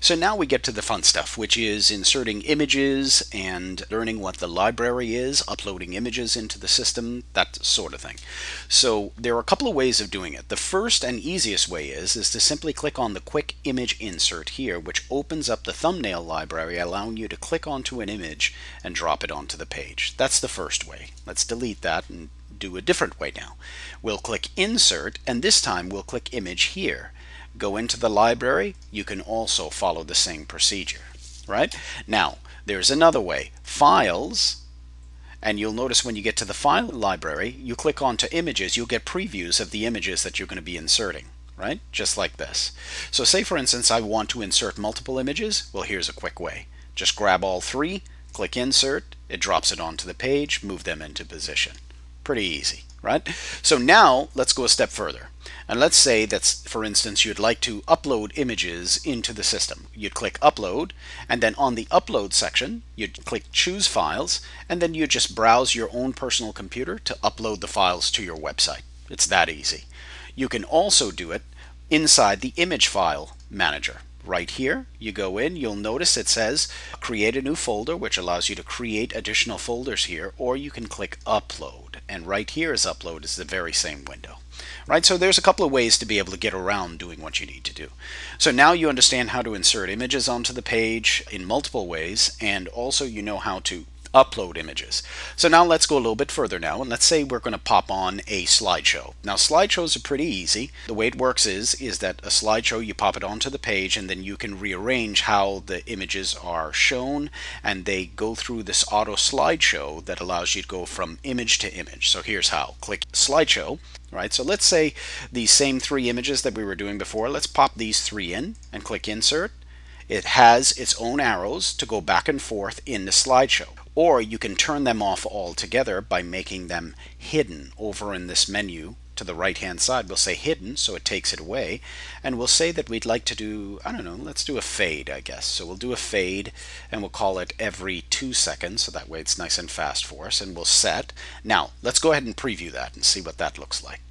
So now we get to the fun stuff, which is inserting images and learning what the library is, uploading images into the system, that sort of thing. So there are a couple of ways of doing it. The first and easiest way is to simply click on the quick image insert here, which opens up the thumbnail library, allowing you to click onto an image and drop it onto the page. That's the first way. Let's delete that and do a different way now. We'll click insert, and this time we'll click image here. Go into the library. You can also follow the same procedure, right? Now, there's another way. Files, and you'll notice when you get to the file library, you click onto images, you'll get previews of the images that you're going to be inserting, right? Just like this. So say for instance I want to insert multiple images. Well, here's a quick way. Just grab all three, click insert, it drops it onto the page, move them into position. Pretty easy, right? So now let's go a step further. And let's say that, for instance, you'd like to upload images into the system. You'd click upload, and then on the upload section, you'd click choose files, and then you just browse your own personal computer to upload the files to your website. It's that easy. You can also do it inside the image file manager. Right here, you go in, you'll notice it says create a new folder, which allows you to create additional folders here, or you can click upload. And right here is upload, is the very same window. Right, so there's a couple of ways to be able to get around doing what you need to do. So now you understand how to insert images onto the page in multiple ways, and also you know how to upload images. So now let's go a little bit further now, and let's say we're going to pop on a slideshow. Now slideshows are pretty easy. The way it works is that a slideshow, you pop it onto the page, and then you can rearrange how the images are shown, and they go through this auto slideshow that allows you to go from image to image. So here's how. Click slideshow. Right, so let's say these same three images that we were doing before, let's pop these three in and click insert. It has its own arrows to go back and forth in the slideshow. Or you can turn them off altogether by making them hidden over in this menu to the right hand side. We'll say hidden, so it takes it away, and we'll say that we'd like to do, I don't know, let's do a fade, I guess. So we'll do a fade, and we'll call it every 2 seconds, so that way it's nice and fast for us, and we'll set. Now let's go ahead and preview that and see what that looks like.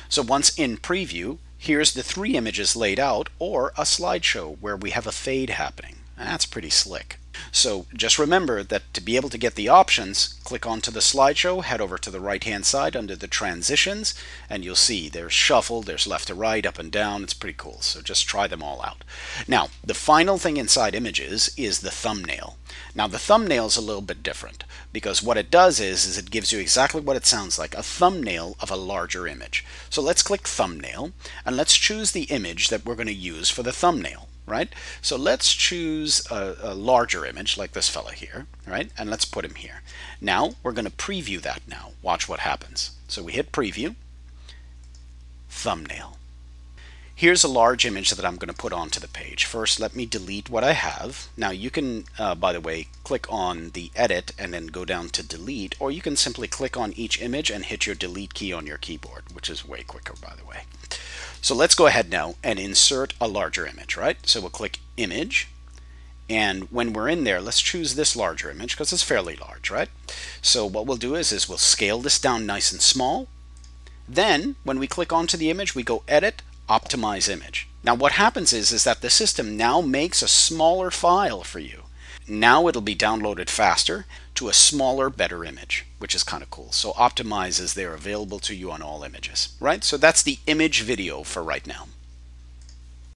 So once in preview, here's the three images laid out, or a slideshow where we have a fade happening. That's pretty slick. So just remember that to be able to get the options, click onto the slideshow, head over to the right hand side under the transitions, and you'll see there's shuffle, there's left to right, up and down. It's pretty cool. So just try them all out. Now the final thing inside images is the thumbnail. Now the thumbnail is a little bit different, because what it does is it gives you exactly what it sounds like, a thumbnail of a larger image. So let's click thumbnail, and let's choose the image that we're going to use for the thumbnail. Right? So let's choose a larger image like this fella here, right? And let's put him here. Now we're going to preview that now. Watch what happens. So we hit preview, thumbnail. Here's a large image that I'm going to put onto the page. First, let me delete what I have. Now you can, by the way, click on the edit and then go down to delete, or you can simply click on each image and hit your delete key on your keyboard, which is way quicker, by the way. So let's go ahead now and insert a larger image, right? So we'll click image, and when we're in there, let's choose this larger image because it's fairly large, right? So what we'll do is we'll scale this down nice and small. Then when we click onto the image, we go edit, optimize image. Now what happens is that the system now makes a smaller file for you. Now it'll be downloaded faster to a smaller, better image, which is kind of cool. So optimize is there available to you on all images, right? So that's the image video for right now.